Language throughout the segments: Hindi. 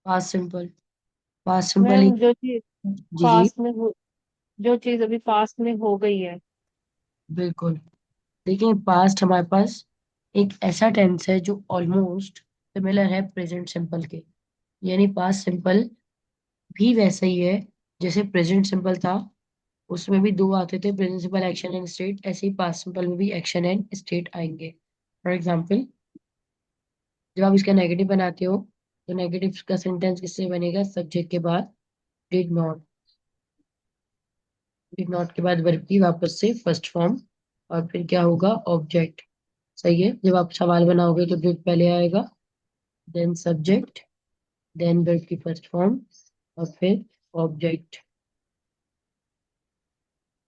Past simple. पास्ट सिंपल ही। मैम जो चीज जी जी। पास्ट में हो, जो चीज अभी पास्ट में हो गई है। बिल्कुल। देखिए पास्ट हमारे पास एक ऐसा टेंस है जो ऑलमोस्ट सिमिलर है प्रेजेंट सिंपल के। यानी पास्ट सिंपल भी वैसा ही है जैसे प्रेजेंट सिंपल था। उसमें भी दो आते थे, present simple action and state. ऐसे ही पास्ट सिंपल में भी एक्शन एंड स्टेट आएंगे। फॉर एग्जाम्पल, जब आप इसका नेगेटिव बनाते हो तो नेगेटिव का सेंटेंस किससे बनेगा? सब्जेक्ट के बाद डिड नॉट। डिड नॉट के बाद वर्ब की वापस से फर्स्ट फॉर्म, और फिर क्या होगा? ऑब्जेक्ट। सही है। जब आप सवाल बनाओगे तो डिड पहले आएगा, देन सब्जेक्ट, देन वर्ब की फर्स्ट फॉर्म, और फिर ऑब्जेक्ट।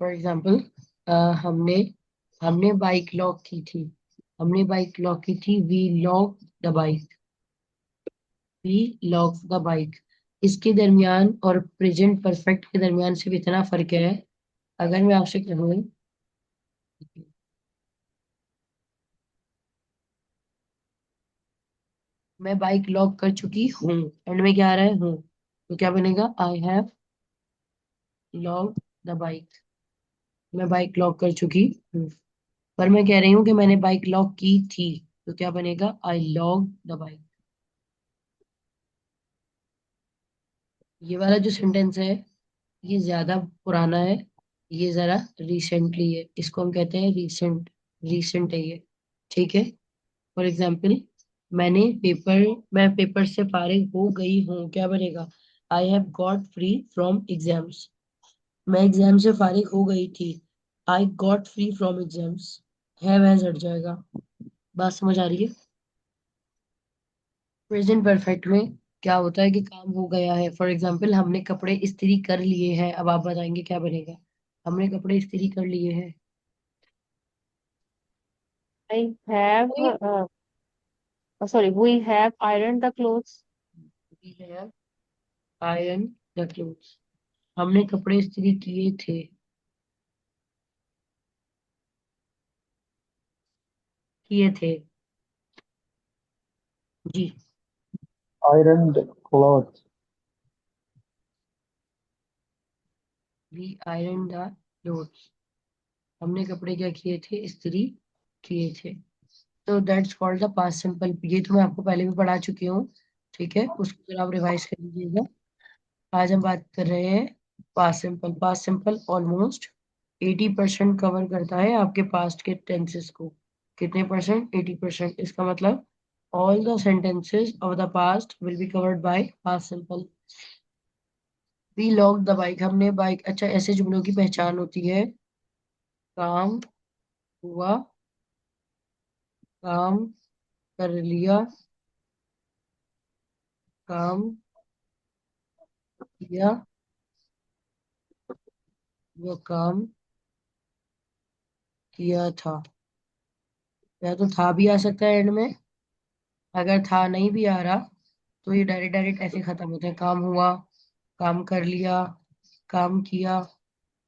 फॉर एग्जाम्पल, हमने हमने बाइक लॉक की थी। हमने बाइक लॉक की थी, we lock the bike. We lock the bike. इसके दरमियान और प्रेजेंट परफेक्ट के दरमियान सिर्फ इतना फर्क है। अगर मैं आपसे कहूँ मैं बाइक लॉक कर चुकी हूँ, एंड में क्या आ रहा है? हूँ, तो क्या बनेगा? I have lock the bike. मैं बाइक लॉक कर चुकी हूँ। पर मैं कह रही हूँ कि मैंने बाइक लॉक की थी, तो क्या बनेगा? आई लॉक द बाइक। ये वाला जो सेंटेंस है ये ज्यादा पुराना है, ये जरा रिसेंटली है। इसको हम कहते हैं रीसेंट। रीसेंट है ये। ठीक है। फॉर एग्जाम्पल, मैंने पेपर मैं पेपर से फारिग हो गई हूँ, क्या बनेगा? I have got free from exams. मैं एग्जाम से फारिग हो गई थी, I got free from exams. Have as हट जाएगा। बात समझ आ रही है? प्रेजेंट परफेक्ट में क्या होता है कि काम हो गया है। फॉर एग्जाम्पल, हमने कपड़े इस्त्री कर लिए हैं। अब आप बताएंगे क्या बनेगा? हमने कपड़े इस्त्री कर लिए हैं। I have, sorry, we have iron the clothes. We have iron the clothes. हमने कपड़े इस्त्री किए थे। किए थे। जी। ironed clothes. We iron the clothes. हमने कपड़े क्या किए थे? इस्त्री किए थे। तो that's called the past simple. ये तो मैं आपको पहले भी पढ़ा चुकी हूँ। ठीक है, उसको जरा आप रिवाइज कर लीजिएगा। आज हम बात कर रहे हैं past simple. Past simple almost 80% cover करता है आपके पास्ट के टेंसेस को। कितने परसेंट? 80%। इसका मतलब all the sentences of the past will be covered by past simple. We lock the bike. हमने बाइक। अच्छा, ऐसे जुमलों की पहचान होती है: काम हुआ, काम कर लिया, काम किया, वो काम किया था। या तो था भी आ सकता है एंड में। अगर था नहीं भी आ रहा तो ये डायरेक्ट डायरेक्ट ऐसे खत्म होते हैं: काम हुआ, काम कर लिया, काम किया।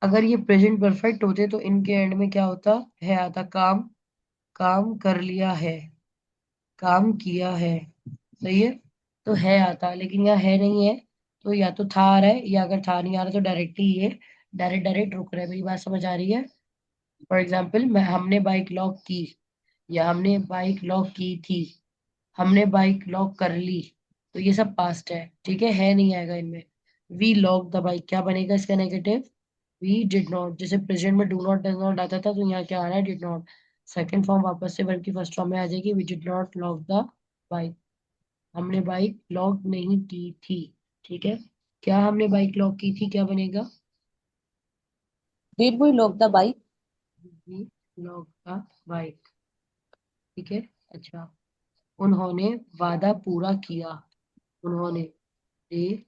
अगर ये प्रेजेंट परफेक्ट होते तो इनके एंड में क्या होता? है आता। काम, काम कर लिया है, काम किया है। सही है। तो है आता, लेकिन यहाँ है नहीं है। तो या तो था आ रहा है, या अगर था नहीं आ रहा तो डायरेक्टली ये डायरेक्ट डायरेक्ट रुक रहा है। मेरी बात समझ आ रही है? फॉर एग्जाम्पल, मैं हमने बाइक लॉक की, या हमने बाइक लॉक की थी, हमने बाइक लॉक कर ली। तो ये सब पास्ट है नहीं आएगा इनमें। वी लॉक द बाइक क्या बनेगा इसका नेगेटिव? We did not. जैसे प्रेजेंट में डू नॉट डज नॉट आता था, तो यहाँ क्या आ रहा है? Did not. सेकंड फॉर्म वापस से वर्ब की फर्स्ट फॉर्म में आ जाएगी, we did not lock the bike. हमने बाइक लॉक नहीं की थी। ठीक है। क्या हमने बाइक लॉक की थी, क्या बनेगा? Did we lock the bike? We lock the bike. ठीक है। अच्छा, उन्होंने वादा पूरा किया। उन्होंने, they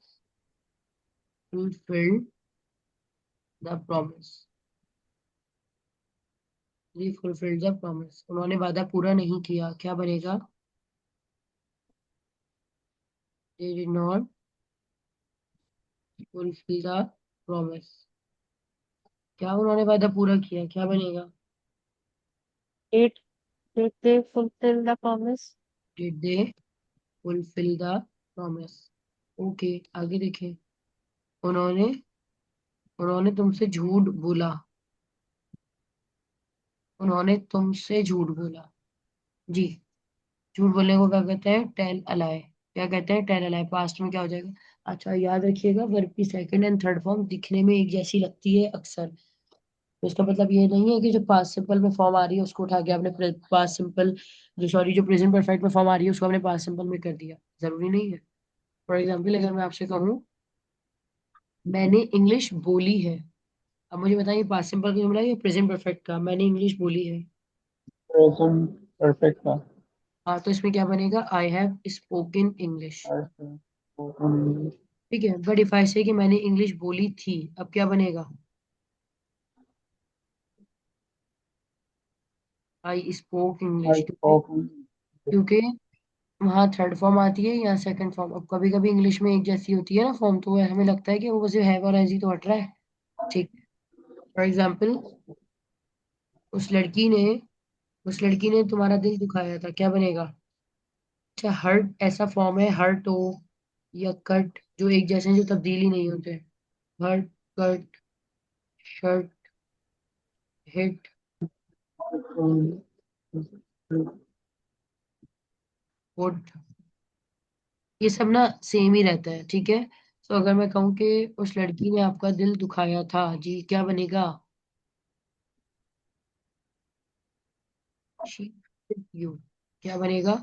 fulfilled the promise. They fulfilled the promise. उन्होंने वादा पूरा नहीं किया, क्या बनेगा? They did not fulfill the promise. क्या उन्होंने वादा पूरा किया, क्या बनेगा? Did they fulfill the promise? Did they fulfill the promise. Okay, आगे देखें। उन्होंने उन्होंने तुमसे झूठ बोला। उन्होंने तुमसे झूठ बोला। जी। झूठ बोलने को क्या कहते हैं? टेल अलाइ। क्या कहते हैं? टेल अलाइ। पास्ट में क्या हो जाएगा? अच्छा, याद रखिएगा, वर्ब की सेकंड एंड थर्ड फॉर्म दिखने में एक जैसी लगती है अक्सर। तो इसका मतलब ये नहीं है कि जो पास्ट सिंपल में फॉर्म आ रही है उसको उठा के आपने पास्ट सिंपल, जो सॉरी जो प्रेजेंट परफेक्ट में फॉर्म आ रही है उसको आपने पास्ट सिंपल में कर दिया। जरूरी नहीं है। फॉर एग्जाम्पल, अगर मैं आपसे कहूँ मैंने इंग्लिश बोली है, अब मुझे बताइए पास्ट सिंपल का जुमला है या प्रेजेंट परफेक्ट का? मैंने इंग्लिश बोली है। प्रेजेंट परफेक्ट का। हाँ, तो इसमें क्या बनेगा? I have spoken English. ठीक है, बट इफ आई से कि मैंने इंग्लिश बोली थी, अब क्या बनेगा? I spoke I English. क्योंकि स्पोक। क्योंकि वहाँ थर्ड फॉर्म आती है या सेकंड फॉर्म। अब कभी कभी इंग्लिश में एक जैसी होती है ना फॉर्म, तो वो हमें लगता है कि वो बस हैव और हैज ही तो हट रहा है। ठीक। फॉर एग्जाम्पल, उस लड़की ने उस लड़की ने तुम्हारा दिल दुखाया था, क्या बनेगा? अच्छा, हर्ट ऐसा फॉर्म है, हर्ट हो या कट, जो एक जैसे हैं, जो तब्दीली नहीं होते। Hurt, cut, shirt, hit, would, ये सब ना सेम ही रहता है। ठीक है। तो अगर मैं कहूँ कि उस लड़की ने आपका दिल दुखाया था, जी, क्या बनेगा? She hurt you. क्या बनेगा?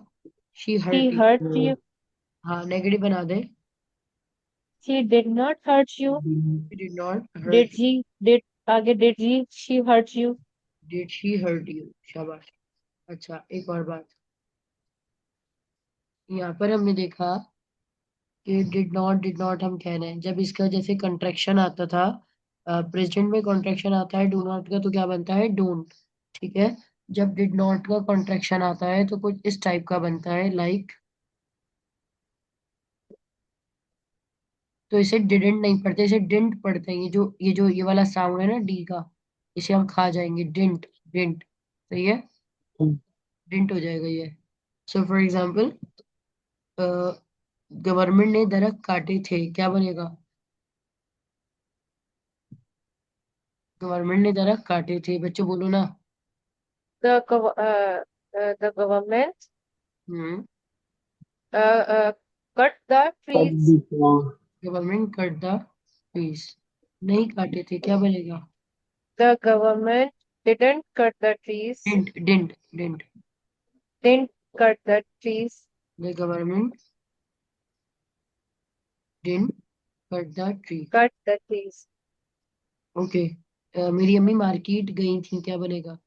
She She hurt you. hurt you. हाँ, नेगेटिव बना दे। She did not hurt you. She did not Did hurt you. he? Did आगे did he? She hurt you. Did she hurt you? शाबाश। अच्छा, एक और बात। यहाँ पर हमने देखा कि डिड नॉट हम कह रहे हैं, जब इसका जैसे कंट्रैक्शन आता था, प्रेजेंट में कॉन्ट्रैक्शन आता है डू नॉट का, तो क्या बनता है? डोंट। ठीक है। जब डिड नॉट का कॉन्ट्रैक्शन आता है तो कुछ इस टाइप का बनता है, लाइक, तो इसे डिडेंट नहीं पढ़ते, इसे डिंट पढ़ते हैं। ये वाला साउंड है ना डी का, इसे हम खा जाएंगे। Didn't, didn't. सही है। डिंट हो जाएगा ये। सो फॉर एग्जाम्पल, गवर्नमेंट ने दरख्त काटे थे, क्या बनेगा? गवर्नमेंट ने दरख्त काटे थे, बच्चों बोलो ना। The government hmm. cut the trees. Government cut the trees. नहीं काटे थे, क्या बनेगा? The government didn't cut the trees. Didn't, didn't, didn't. Didn't cut the trees. The government didn't cut the tree. Cut the trees. Okay. मेरी अम्मी मार्केट गई थी, क्या बनेगा?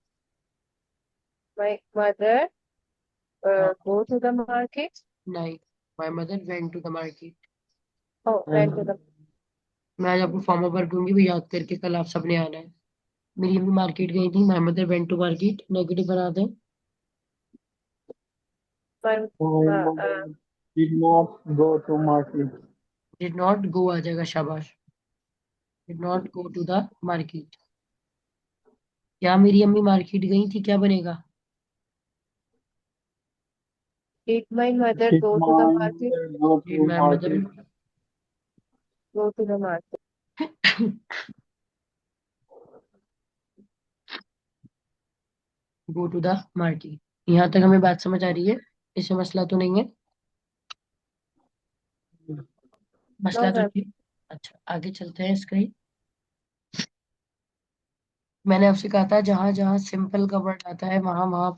My mother हाँ, go to the market. नहीं, my mother went to the market. Oh, went to the मैं आज आपको फॉर्म वर्क दूंगी भी, याद करके कल आप सबने आना है। मेरी अम्मी मार्केट गई थी, my mother went to market, negative बना दें। my, My uh, mother did not go to market. Did not go आ जाएगा, शाबाश। Did not go to the market. क्या मेरी अम्मी मार्केट गई थी, क्या बनेगा? did my mother Did go to the my market? mother go did to my mother market? Go to the market. Go to the market. यहाँ तक हमें बात समझ आ रही है? इसमें मसला तो नहीं है? मसला No, तो ma'am. नहीं। अच्छा, आगे चलते हैं इसका ही। मैंने आपसे कहा था जहां जहां सिंपल का वर्ड आता है वहां वहां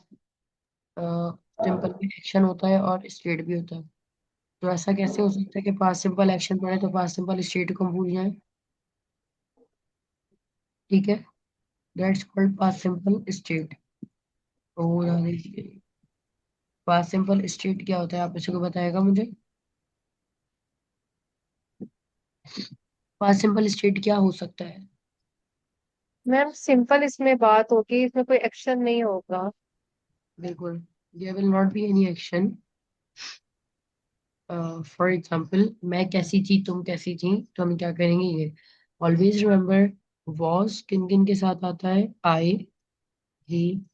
सिंपल में एक्शन होता है और स्टेट भी होता है। तो ऐसा कैसे हो सकता है कि पास्ट सिंपल एक्शन पढ़े तो पास्ट सिंपल स्टेट को हम भूल जाए? ठीक है। That's called past simple state. तो वो याद रखिए। पास्ट सिंपल स्टेट क्या होता है, आप इसे को बताएगा मुझे? पास्ट सिंपल स्टेट क्या हो सकता है? मैम सिंपल इसमें बात होगी, इसमें कोई एक्शन नहीं होगा। बिल्कुल। There will not be any action. For example, मैं कैसी थी, तुम कैसी थी, तो हम क्या करेंगे ये। ऑलवेज रिमेम्बर, वॉज किन किन के साथ आता है? I, he,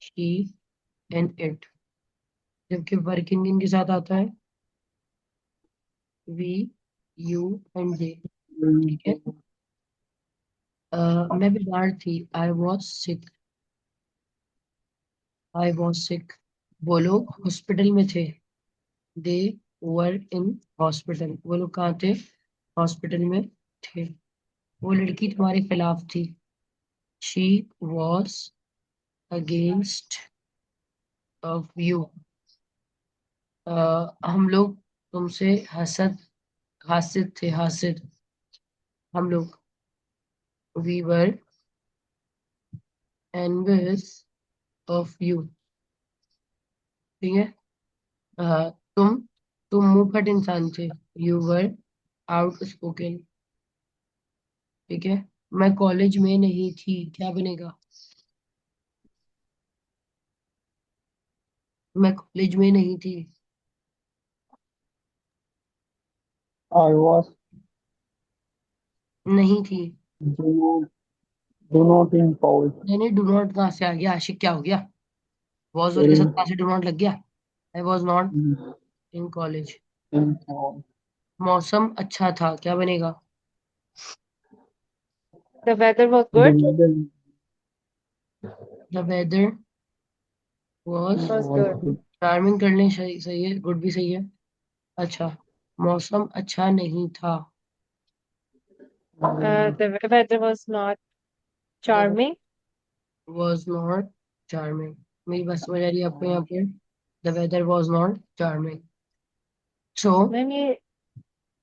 she and it. जबकि वर किन किन के साथ आता है? We, you and they. we, ठीक है। मैं बीमार थी। I was sick. I was sick. वो लोग हॉस्पिटल में थे। They were in hospital. वो लोग कहाँ थे? हॉस्पिटल में थे। वो लड़की तुम्हारे खिलाफ थी। She was against of you. हम लोग तुमसे हासिद थे। हासिद। हम लोग। We were envious of you. ठीक है। अ, तुम तुम मुंहफट इंसान थे। You were outspoken. ठीक है। मैं कॉलेज में नहीं थी। क्या बनेगा? मैं कॉलेज में नहीं थी। I was नहीं थी। do not do not in college. नहीं नहीं, डू नॉट कहाँ से आ गया? आशिक क्या हो गया? वॉज वर के साथ In कहाँ से डू नॉट लग गया? I was not in, in college. in college. मौसम अच्छा था। क्या बनेगा? The weather was The good. weather the weather was Was was good. good. Charming. करने सही सही है, गुड भी सही है। अच्छा। मौसम अच्छा नहीं था। The weather was not the charming. Was not charming. मेरी बात समझ आ रही है आपको यहाँ पे? The weather was not charming. So ma'am ये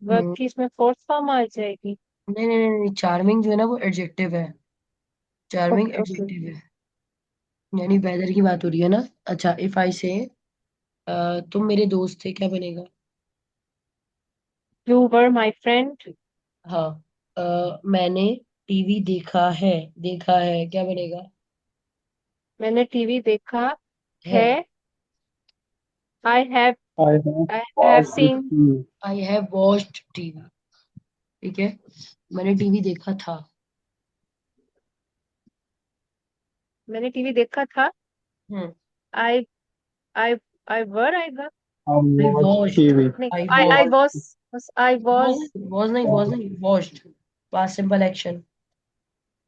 वर्ब की इसमें फोर्थ फॉर्म आ जाएगी। नहीं नहीं नहीं नहीं, चार्मिंग जो है ना वो एडजेक्टिव है। Charming okay okay. एडजेक्टिव है। यानी वेदर की बात हो रही है ना। अच्छा, इफ आई से तुम मेरे दोस्त थे। क्या बनेगा? You were my friend. हाँ। मैंने टीवी देखा है। देखा है। क्या बनेगा? मैंने टीवी देखा है। है। I have I have I have watched it seen too. I have watched TV. ठीक है। मैंने टीवी देखा था। मैंने टीवी देखा था। हम्म। I I I were आएगा। I I watched watched. TV. नहीं, आई I वॉच। was वॉज नहीं, वॉच्ड। Past simple action.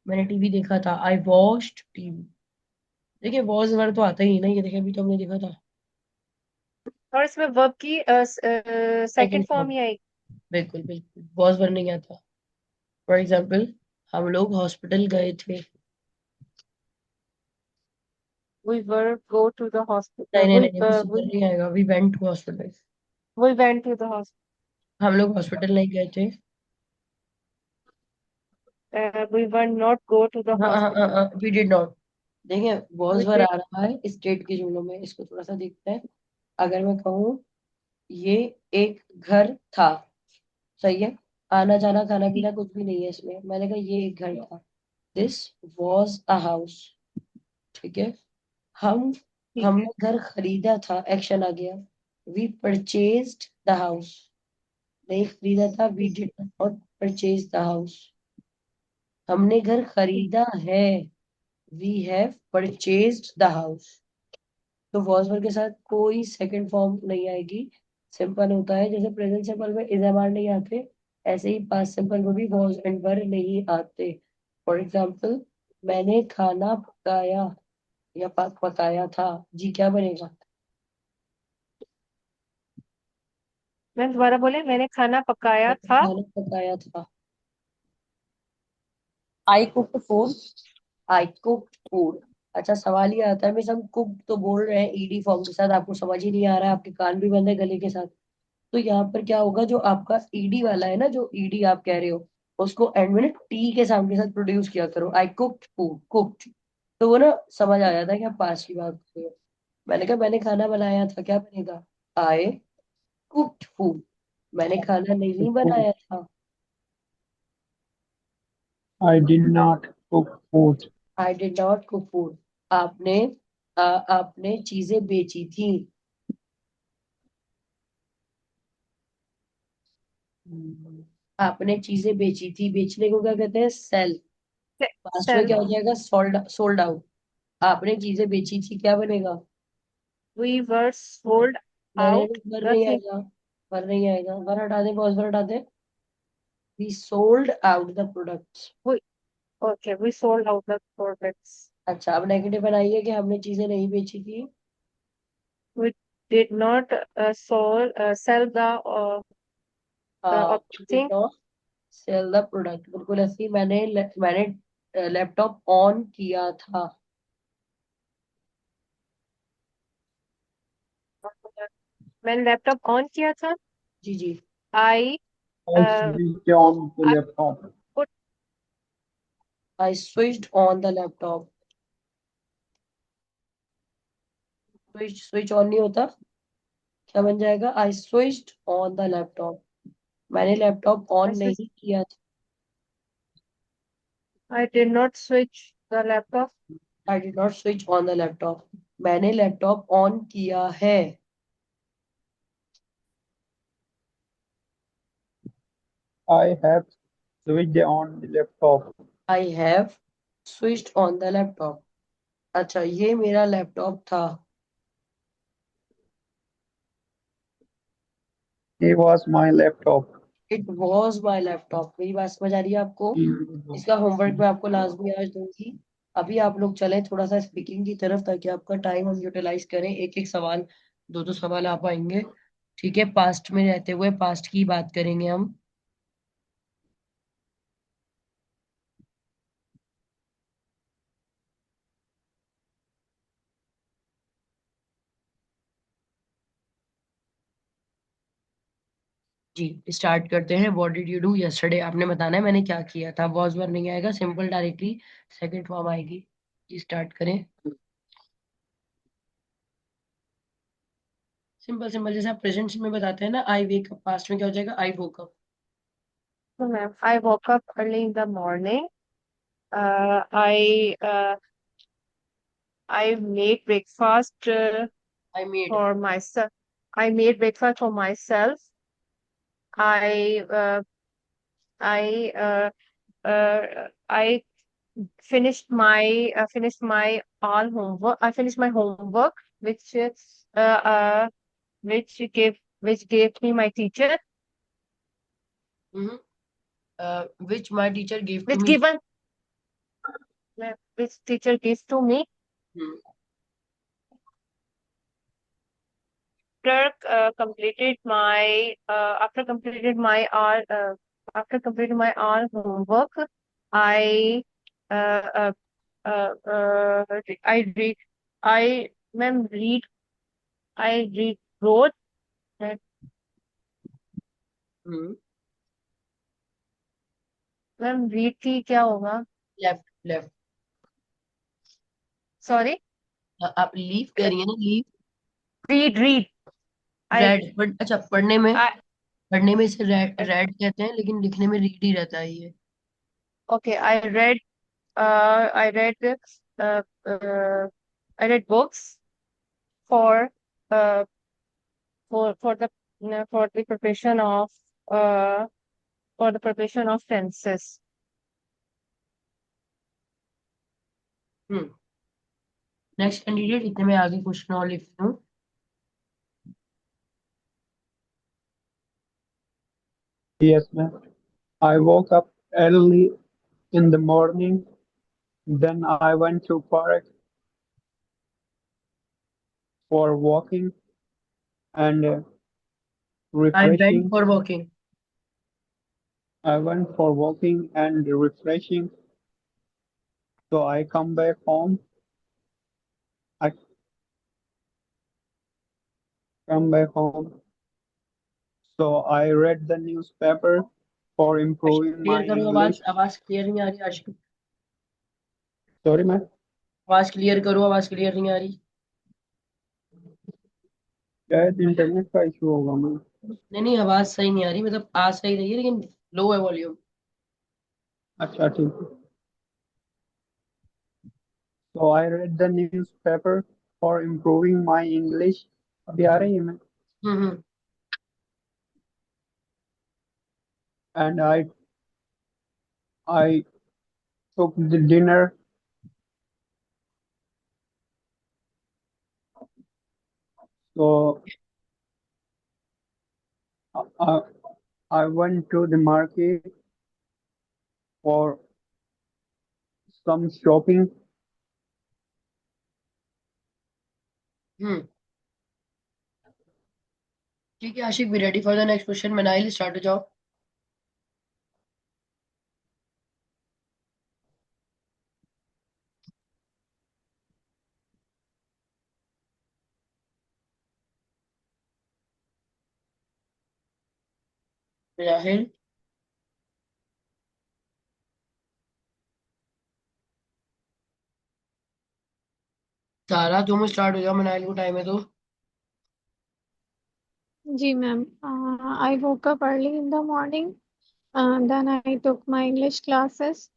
मैंने टीवी देखा था। I watched TV. देखिए वॉज वर्ड तो आता ही नहीं ना। ये देखिए अभी तो हमने देखा था। और इसमें वर्ब की सेकंड सेकंड फॉर्म फॉर्म। ही आएगी। बिल्कुल बिल्कुल, वॉज वर्ड नहीं आता। फॉर एग्जाम्पल, हम लोग हॉस्पिटल गए थे। We were go to the hospital. नहीं नहीं नहीं, वो सुपर नहीं आएगा। We went to hospital. We went to the hospital. हम लोग हॉस्पिटल नहीं गए थे। We were not go to the हाँ हाँ हाँ hospital. हाँ, वी डिड नॉट। देखिए वॉज We वर did. आ रहा है स्टेट के जुमलों में। इसको थोड़ा सा देखते हैं। अगर मैं कहूँ ये एक घर था। सही है। आना जाना खाना ठीक पीना कुछ भी नहीं है इसमें। मैंने कहा ये एक घर था। This was a house. ठीक है। हम ठीक है। हमने घर खरीदा था। एक्शन आ गया। We purchased the house. नहीं खरीदा था। वी ठीक did not purchase the house. हमने घर ठीक। खरीदा है। We have purchased the house. तो वॉज वर्ब के साथ कोई सेकंड फॉर्म नहीं आएगी। सिंपल होता है। जैसे प्रेजेंट सिंपल में इज एम आर नहीं आते, ऐसे ही पास्ट सिंपल में भी वॉज एंड वर नहीं आते। फॉर एग्जाम्पल, मैंने खाना पकाया या पकाया था। जी क्या बनेगा? मैं दोबारा बोले, मैंने खाना पकाया मैंने था। खाना पकाया था। आई कुक्ड फूड। आई कुक्ड फूड। अच्छा, सवाल ये आता है मिस हम कुक तो बोल रहे हैं ईडी फॉर्म के साथ, आपको समझ ही नहीं आ रहा है, आपके कान भी बंद है गले के साथ। तो यहाँ पर क्या होगा? जो आपका ईडी वाला है ना, जो ईडी आप कह रहे हो, उसको एंड में ना टी के साउंड के साथ प्रोड्यूस किया करो। आई कुक्ड फूड। कुक्ड। तो वो ना समझ आ जाता है कि आप पास की बात कर रहे हो। मैंने कहा मैंने खाना बनाया था। क्या बनेगा? आई कुक्ड फूड। मैंने खाना नहीं बनाया था। I did not cook food. I did not cook food. आपने आपने चीजें बेची थी। आपने चीजें बेची थी। बेचने को क्या कहते हैं? सेल। पास्ट में सेल। क्या हो जाएगा? Sold sold out. आपने चीजें बेची थी। क्या बनेगा? We were sold मैंने out पर the नहीं thing. आएगा। पर नहीं आएगा, पर हटा दे, पॉज पर हटा दे। We sold out the products. We okay, we sold out the products. अच्छा, अब नेगेटिव बनाइए कि हमने चीजें नहीं बेची थी। We did not sell the We did thing. not sell the product. बिल्कुल ऐसी, मैंने लैपटॉप ऑन किया था। मैंने लैपटॉप ऑन किया था। जी जी। I I switched on the I laptop. put I switched on the laptop. Switch on नहीं होता, क्या बन जाएगा? I switched on the laptop. मैंने लैपटॉप I ऑन switched. नहीं किया था। I did not switch the laptop. I did not switch on the laptop. मैंने लैपटॉप ऑन किया है। I have switched on the laptop. I have switched on the laptop. अच्छा, ये मेरा लैपटॉप था। It was my laptop. It was my laptop. मेरी बात समझ आ रही है आपको? इसका होमवर्क मैं आपको लाजमी आज दूंगी। अभी आप लोग चलें थोड़ा सा स्पीकिंग की तरफ, ताकि आपका टाइम हम यूटिलाइज करें। एक एक सवाल, दो दो सवाल आप आएंगे। ठीक है, पास्ट में रहते हुए पास्ट की बात करेंगे हम। जी, स्टार्ट करते हैं। What did you do yesterday? आपने बताना है मैंने क्या किया था। वॉज वर नहीं आएगा, सिंपल डायरेक्टली सेकंड फॉर्म आएगी। जी, स्टार्ट करें। सिंपल सिंपल, जैसे आप प्रेजेंट में बताते हैं ना, आई वेक अप, पास्ट में क्या हो जाएगा? I woke up. So, ma'am, I woke up early in the morning. Uh, I uh, I made breakfast I made. for myself. I made breakfast for myself. I uh, I I finished my all homework. I finished my homework, uh, which gave me my teacher, which my teacher give to which me. given which teacher gives to me. After completed my all homework, I uh, uh, I read I ma'am read I read wrote ma'am read की क्या होगा? Left left. सॉरी, आप लीव कह रही है ना, leave. Read read I read, अच्छा, पढ़ने में, आई पढ़ने में इसे रेड रेड कहते हैं, लेकिन लिखने में रीड ही रहता है ये। Okay I read I read books for for the for the preparation of uh for the preparation of tenses. Next candidate, इतने में आगे क्वेश्चन और लिखती हूँ। Yes, ma'am. I woke up early in the morning. Then I went to park for walking and I went refreshing. For walking. I went for walking and refreshing. So I come back home. I come back home. So I read the newspaper for improving clear my करो English. आवाज, आवाज क्लियर नहीं आ रही आज की। Sorry, ma'am. आवाज क्लियर करो, आवाज क्लियर नहीं आ रही। शायद इंटरनेट का इशू होगा मैम। नहीं नहीं, आवाज सही नहीं आ रही, मतलब आ सही रही है लेकिन लो है वॉल्यूम। अच्छा ठीक है। So I read the newspaper for improving my English. अभी आ रही है ma'am. Hmm. And I took the dinner. So I, I went to the market for some shopping. Hmm. ठीक है Ashiq, be ready for the next question. Manahil start हो जाओ। जाहिल। सारा तुम स्टार्ट हो जाओ, मनाइल को टाइम है तो। जी ma'am, I woke up early in the morning. Then I took my English classes.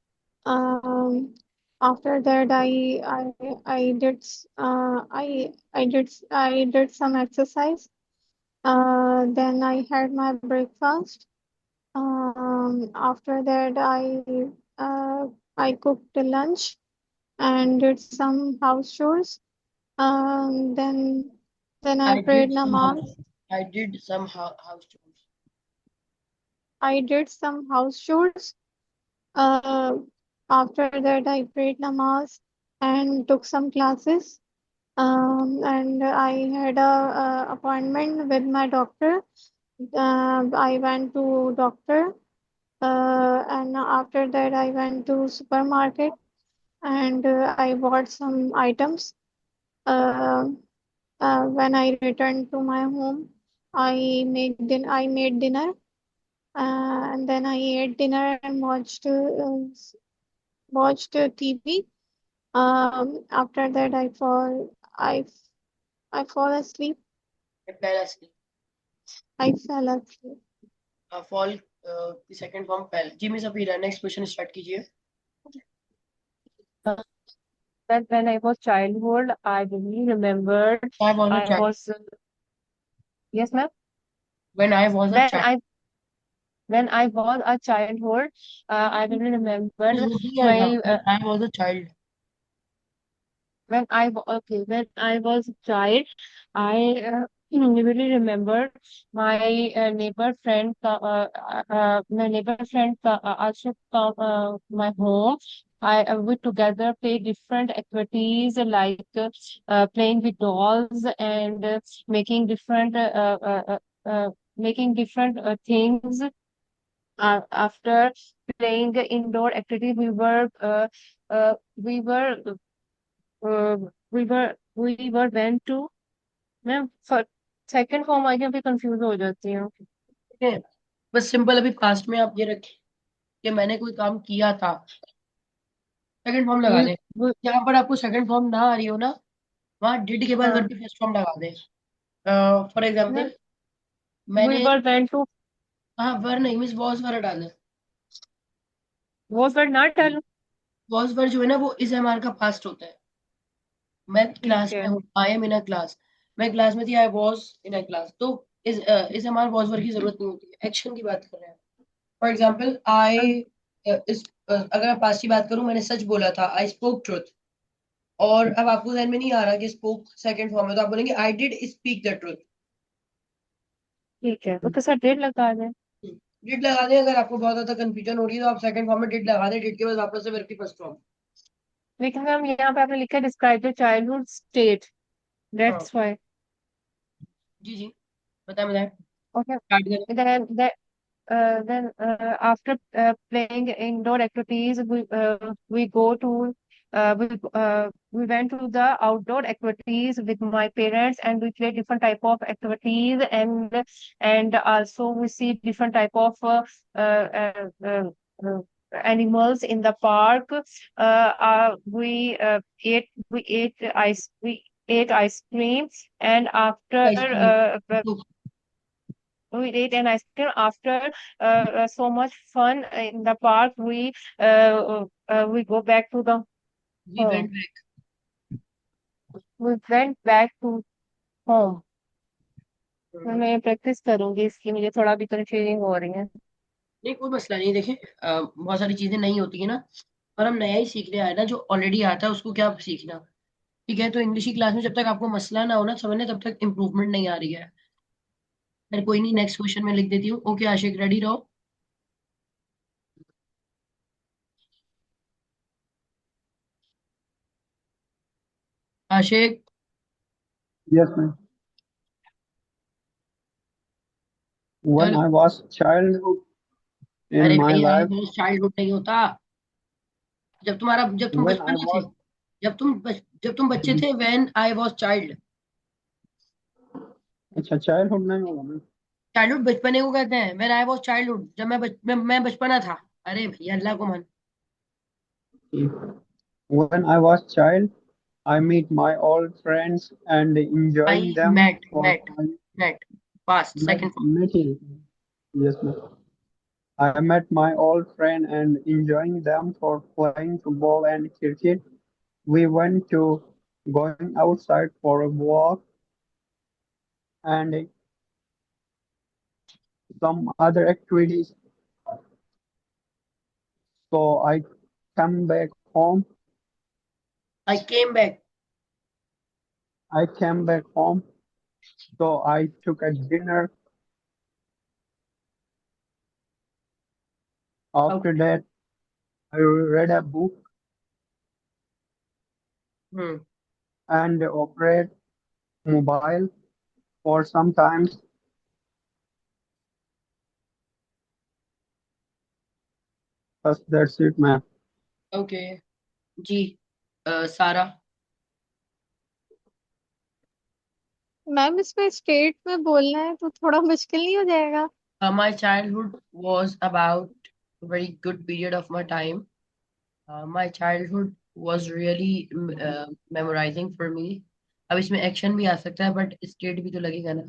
Um, After that, I did I did some exercise. Then I had my breakfast. After that, uh, I cooked lunch and did some house chores. Um, then then I I prayed did some namaz. I did some house chores. I did some house chores. Uh, After that, I prayed namaz and took some classes. And I had a appointment with my doctor. I went to doctor, and after that, I went to supermarket and I bought some items. Uh, when I returned to my home, I made dinner, and then I ate dinner and watched TV. After that, I fall asleep. पहला C. I fell asleep. Fall की सेकंड फॉर्म पहल। जी miss Afira, next question start कीजिए। That when I was childhood, I really remembered I was a I child. was yes, ma'am. When I was a When child. I when I was a childhood, I really remembered नहीं आएगा, my when I was a child. okay, when I was a child, I really remember my neighbor friend my neighbor friend also come my home. We together play different activities like playing with dolls and making different things. After playing the indoor activity, we were uh, we were went to मैं सेकंड फॉर्म आई अभी कंफ्यूज हो जाती हूँ। ठीक है, बस सिंपल अभी पास्ट में आप ये रखें कि मैंने कोई काम किया था, सेकंड फॉर्म लगा वी दें। जहां पर आपको सेकंड फॉर्म ना आ रही हो ना, वहां डिड के बाद हाँ वर्ब की फर्स्ट फॉर्म लगा दें। फॉर एग्जाम्पल वी मैंने। वर वेंट टू हाँ, वर नहीं मिस, वॉज वर हटा दें। Was were not tell. Was were जो है ना, वो इज एम आर का पास्ट होता है। मैं ठीक क्लास में है। हूँ, I am in a class. मैं क्लास में थी, I was in a class. तो is am are was were की जरूरत नहीं होती है, एक्शन की बात कर रहे हैं। फॉर एग्जाम्पल आई इस अगर मैं पास्ट की बात करूं, मैंने सच बोला था, आई स्पोक ट्रुथ। और अब आपको ध्यान में नहीं आ रहा कि स्पोक सेकंड फॉर्म है, तो आप बोलेंगे I did speak the truth. ठीक है, तो सर डेट लगा दें। डिड लगा दें। अगर आपको बहुत ज्यादा कंफ्यूजन हो रही है तो आप सेकंड फॉर्म में डिड लगा दें, डिड के बाद वापस से वर्ब की फर्स्ट फॉर्म। लेकिन मैम यहाँ पे आपने लिखा है डिस्क्राइब द चाइल्डहुड स्टेट, हाँ दैट्स व्हाई। जी जी, बताएं बताएं, ओके। स्टार्ट करें। Then after playing indoor activities, we go to we went to the outdoor activities with my parents, and we play different type of activities, and also we see different type of uh, animals in the park. We ate ice cream, and after ice cream. we ate an ice cream after so much fun in the park. We go back to the we home. Went back. We went back to home. मैं प्रैक्टिस करूंगी इसकी, मुझे थोड़ा भी कंफ्यूजिंग हो रही है। नहीं कोई मसला नहीं, देखें बहुत सारी चीजें नहीं होती है ना, और हम नया ही सीखने आए ना, जो ऑलरेडी आता है उसको क्या सीखना। ठीक है, तो इंग्लिश की क्लास में जब तक आपको मसला ना हो ना समझने, तब तक इम्प्रूवमेंट नहीं आ रही है। फिर कोई नहीं, नेक्स्ट क्वेश्चन में लिख देती हूँ। ओके आशिक, रेडी रहो। आशिक। Yes, ma'am. When चल। I was childhood in अरे my भाई, आई life, वाज चाइल्डहुड नहीं होता। जब तुम when बचपन I में थे। was जब तुम बच्चे थे, व्हेन आई वाज चाइल्ड। अच्छा चाइल्डहुड नहीं होगा मैम। चाइल्डहुड बचपने को कहते हैं, व्हेन आई वाज चाइल्डहुड, जब मैं बचपना था। अरे भैया, अल्लाह को मान। When I was child, I meet my old friends and I enjoying them met for met fun. Met past Met, second form. meeting. Yes, ma'am. I met my old friend and enjoying them for playing football and cricket. We went to going outside for a walk and some other activities. So I come back home. I came back. I came back home. So I took a dinner. After okay. that, I read a book hmm. and operate mobile for some time. That's it, ma'am. Okay. जी। सारा। मैम इसमें स्टेट में बोलना है तो थोड़ा मुश्किल नहीं हो जाएगा? My childhood was about very good period of my time. My childhood was really memorising for me. अब इसमें एक्शन भी आ सकता है, बट स्टेट भी तो लगेगा ना।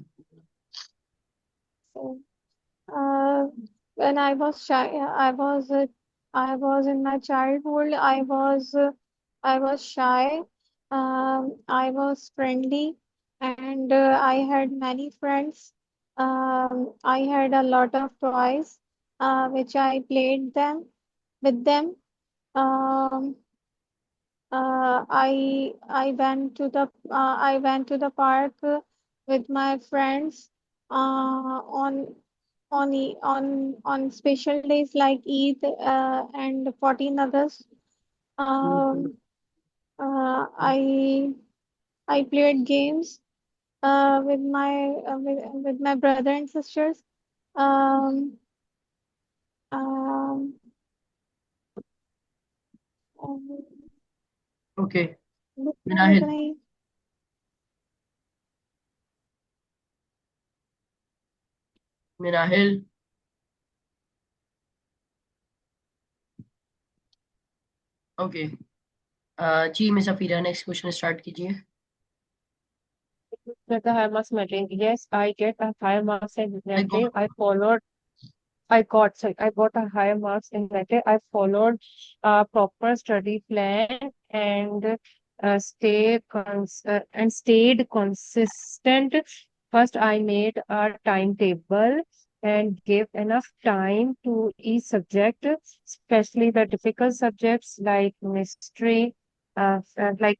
So, uh, when I was shy, I was in my childhood. I was shy. I was friendly, and I had many friends. I had a lot of toys, which I played them with them. Um, I went to the park with my friends on special days like Eid and 14 August. Um, I played games with my brother and sisters. Um, um, okay. इतना मिनाहिल। ही। मिनाहिल। ओके। जी miss Afira, next question start कीजिए। Get the high marks meeting. Yes, I get a higher marks in I that day. Got. I got a higher marks in that day. I followed a proper study plan and stayed consistent. First, I made a timetable and gave enough time to each subject, especially the difficult subjects like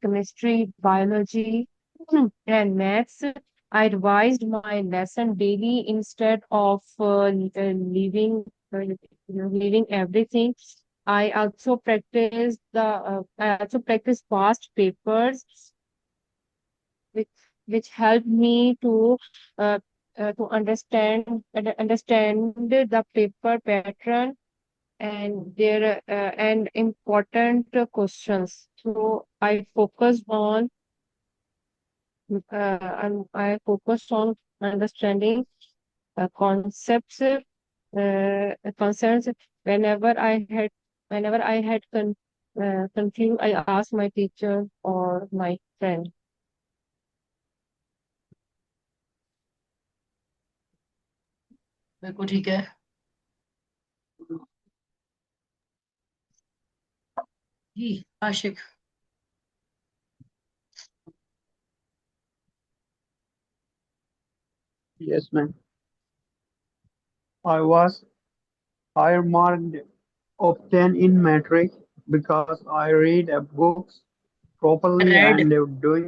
chemistry, biology, and maths. I revised my lesson daily instead of leaving everything. I also practiced past papers, which which helped me uh, to understand the paper pattern and important questions. So I focused on understanding concerns. Whenever I had confused, I asked my teacher or my friend. बिल्कुल ठीक है। जी आशिक। Yes, ma'am. I was higher marked of 10 in matric because I read a books properly red. and doing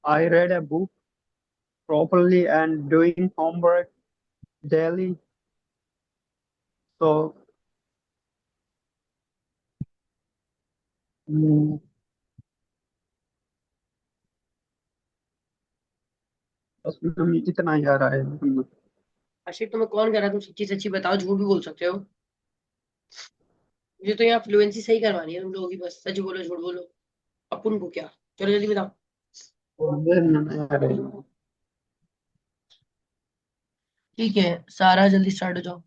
I read a book properly and doing homework daily. So mm, बस मैं इतना ही आ रहा है। आशिक तुम्हें कौन कह रहा है? तुम सच्ची सच्ची बताओ, झूठ भी बोल सकते हो। मुझे तो यहाँ फ्लुएंसी सही करवानी है तुम लोगों की, बस सच बोलो झूठ बोलो, अपन को क्या। चलो जल्दी बताओ। ठीक है, सारा जल्दी स्टार्ट हो जाओ।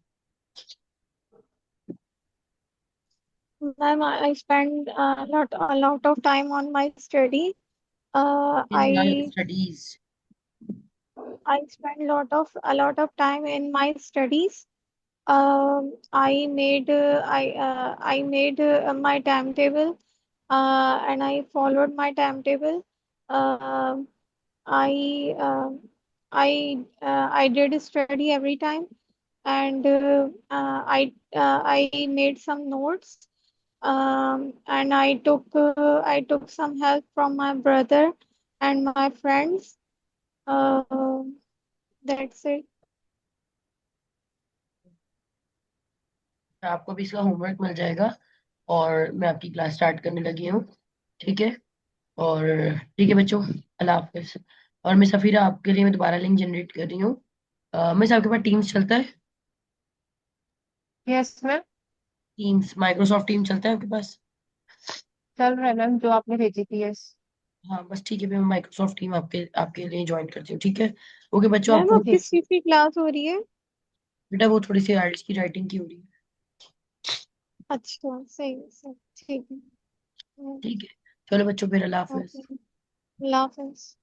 Ma'am, I spend a lot of time on my study. Uh, in my I studies. I spend a lot of time in my studies. I made my timetable, and I followed my timetable. Um I I did study every time, and I made some notes. And I took some help from my brother and my friends. Uh, that's it. आपको भी इसका होमवर्क मिल जाएगा, और मैं आपकी क्लास स्टार्ट करने लगी हूँ। ठीक है। और ठीक है बच्चों, अल्लाह हाफिज। और मैं सफीरा आपके लिए मैं दोबारा लिंक जनरेट कर रही हूँ। मिस आपके पास टीम्स चलता है? Yes ma'am, teams, Microsoft team चलता है आपके पास? चल रहा है मैम, जो आपने भेजी थी। यस। हाँ बस ठीक है, फिर मैं माइक्रोसॉफ्ट टीम आपके आपके लिए ज्वाइन करती हूँ। ठीक है। ओके बच्चों, मैम, आपको अब ठीक। किस चीज़ की क्लास हो रही है? बेटा वो थोड़ी सी आइल्स की राइटिंग की हो रही है। अच्छा, सही सही, ठीक है। ठीक है। चलो बच्चों, फिर अल्लाह हाफिज। ओके, अल्लाह हाफिज।